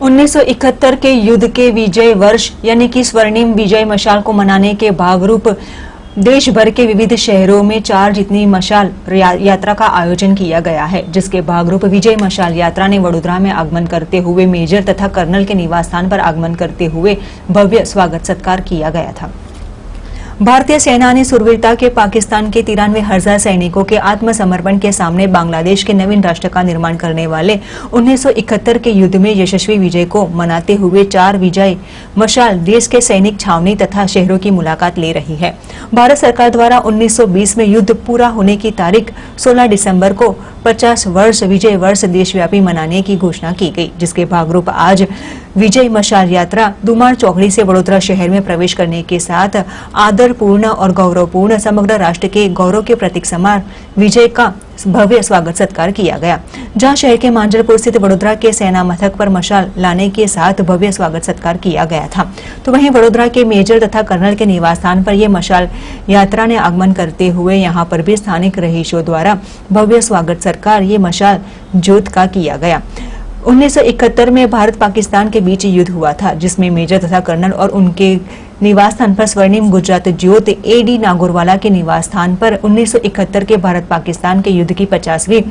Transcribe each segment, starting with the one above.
1971 के युद्ध के विजय वर्ष यानी कि स्वर्णिम विजय मशाल को मनाने के भागरूप देश भर के विविध शहरों में 4 जितनी मशाल यात्रा का आयोजन किया गया है, जिसके भागरूप विजय मशाल यात्रा ने वडोदरा में आगमन करते हुए मेजर तथा कर्नल के निवास स्थान पर आगमन करते हुए भव्य स्वागत सत्कार किया गया था। भारतीय सेना ने शूरवीरता के पाकिस्तान के 93,000 सैनिकों के आत्मसमर्पण के सामने बांग्लादेश के नवीन राष्ट्र का निर्माण करने वाले 1971 के युद्ध में यशस्वी विजय को मनाते हुए 4 विजय मशाल देश के सैनिक छावनी तथा शहरों की मुलाकात ले रही है। भारत सरकार द्वारा 1920 में युद्ध पूरा होने की तारीख 16 दिसंबर को 50 वर्ष विजय वर्ष देशव्यापी मनाने की घोषणा की गई, जिसके भागरूप आज विजय मशाल यात्रा दुमार चौकड़ी से वडोदरा शहर में प्रवेश करने के साथ आदरपूर्ण और गौरवपूर्ण समग्र राष्ट्र के गौरव के प्रतीक समान विजय का भव्य स्वागत सत्कार किया गया, जहां शहर के मांजरपुर स्थित वडोदरा के सेना मथक पर मशाल लाने के साथ भव्य स्वागत सत्कार किया गया था। तो वहीं वडोदरा के मेजर तथा कर्नल के निवास स्थान पर यह मशाल यात्रा ने आगमन करते हुए यहां पर भी स्थानिक रहीशों द्वारा भव्य स्वागत सत्कार ये मशाल ज्योत का किया गया। 1971 में भारत पाकिस्तान के बीच युद्ध हुआ था, जिसमें मेजर तथा कर्नल और उनके निवास स्थान पर स्वर्णिम गुजरात ज्योत एडी नागौरवाला के निवास स्थान पर 1971 के भारत पाकिस्तान के युद्ध की 50वीं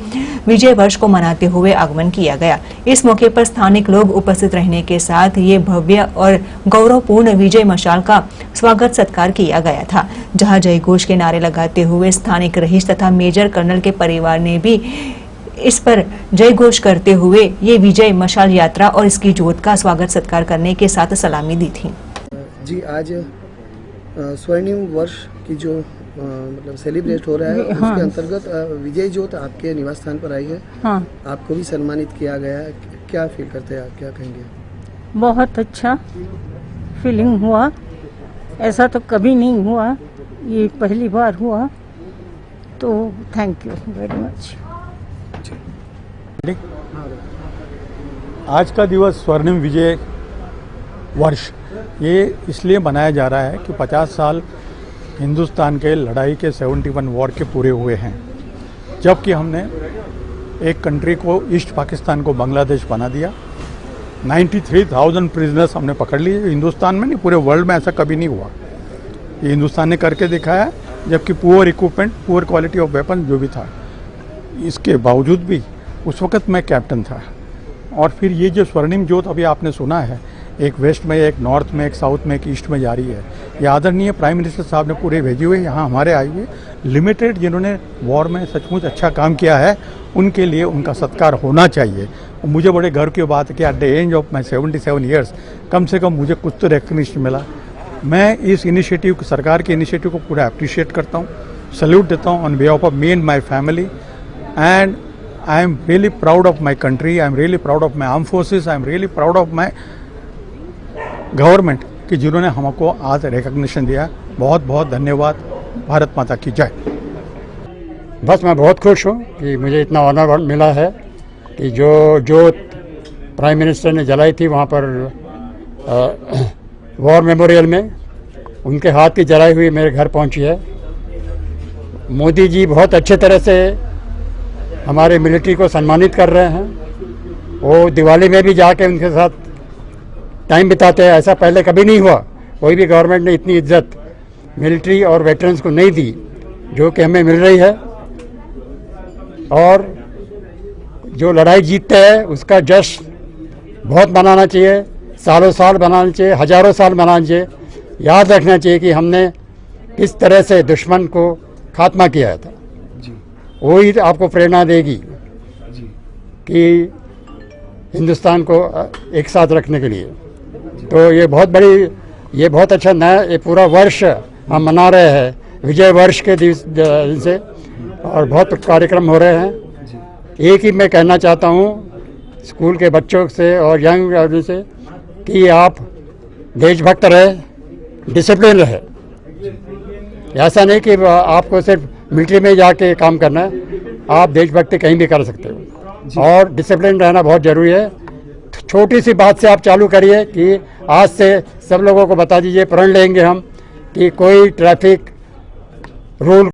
विजय वर्ष को मनाते हुए आगमन किया गया। इस मौके पर स्थानिक लोग उपस्थित रहने के साथ ये भव्य और गौरवपूर्ण विजय मशाल का स्वागत सत्कार किया गया था, जहां जय घोष के नारे लगाते हुए स्थानिक रहीश तथा मेजर कर्नल के परिवार ने भी इस पर जय घोष करते हुए ये विजय मशाल यात्रा और इसकी ज्योत का स्वागत सत्कार करने के साथ सलामी दी थी। जी, आज स्वर्णिम वर्ष की जो मतलब सेलिब्रेट हो रहा है, उसके अंतर्गत विजय ज्योत आपके निवास स्थान पर आई है। हाँ। आपको भी सम्मानित किया गया है, क्या फील करते हैं आप, क्या कहेंगे? बहुत अच्छा फीलिंग हुआ, ऐसा तो कभी नहीं हुआ, ये पहली बार हुआ, तो थैंक यू वेरी मच। आज का दिवस स्वर्णिम विजय वर्ष ये इसलिए मनाया जा रहा है कि 50 साल हिंदुस्तान के लड़ाई के 71 वॉर के पूरे हुए हैं, जबकि हमने एक कंट्री को ईस्ट पाकिस्तान को बांग्लादेश बना दिया। 93,000 प्रिजनर्स हमने पकड़ लिए। हिंदुस्तान में नहीं, पूरे वर्ल्ड में ऐसा कभी नहीं हुआ। ये हिंदुस्तान ने करके दिखाया, जबकि poor equipment, poor quality of weapon जो भी था। इसके बावजूद भी उस वक़्त मैं कैप्टन था। और फिर ये जो स्वर्णिम ज्योत अभी आपने सुना है, एक वेस्ट में, एक नॉर्थ में, एक साउथ में, एक ईस्ट में जा रही है। ये आदरणीय प्राइम मिनिस्टर साहब ने पूरे भेजी हुए यहाँ हमारे आए हुए लिमिटेड, जिन्होंने वॉर में सचमुच अच्छा काम किया है, उनके लिए उनका सत्कार होना चाहिए। और मुझे बड़े गर्व की बात है कि at the age of my 77 years कम से कम मुझे कुछ तो रिकग्निशन मिला। मैं इस इनिशिएटिव, सरकार के इनिशिएटिव को पूरा अप्रिशिएट करता हूँ, सल्यूट देता हूँ on behalf of me and my family. And I am really proud of my country, I am really proud of my armed forces, I am really proud of my government कि जिन्होंने हमको आज recognition दिया। बहुत बहुत धन्यवाद। भारत माता की जय। बस मैं बहुत खुश हूँ कि मुझे इतना ऑनर मिला है कि जो प्राइम मिनिस्टर ने जलाई थी वहाँ पर वॉर मेमोरियल में, उनके हाथ की जलाई हुई मेरे घर पहुँची है। मोदी जी बहुत अच्छे तरह से हमारे मिलिट्री को सम्मानित कर रहे हैं। वो दिवाली में भी जाके उनके साथ टाइम बिताते हैं, ऐसा पहले कभी नहीं हुआ। कोई भी गवर्नमेंट ने इतनी इज्जत मिलिट्री और वेटरन्स को नहीं दी जो कि हमें मिल रही है। और जो लड़ाई जीतते हैं उसका जश्न बहुत मनाना चाहिए, सालों साल मनाना चाहिए, हजारों साल मनाना चाहिए। याद रखना चाहिए कि हमने किस तरह से दुश्मन को खात्मा किया था। वही आपको प्रेरणा देगी कि हिंदुस्तान को एक साथ रखने के लिए। तो ये बहुत अच्छा नया ये पूरा वर्ष हम मना रहे हैं विजय वर्ष के दिन से, और बहुत कार्यक्रम हो रहे हैं। एक ही मैं कहना चाहता हूँ स्कूल के बच्चों से और यंग आदमी से कि आप देशभक्त रहे, डिसिप्लिन रहे। ऐसा नहीं कि आपको सिर्फ मिलिट्री में जाके काम करना है, आप देशभक्ति कहीं भी कर सकते हो। और डिसिप्लिन रहना बहुत ज़रूरी है। छोटी सी बात से आप चालू करिए कि आज से सब लोगों को बता दीजिए, प्रण लेंगे हम कि कोई ट्रैफिक रूल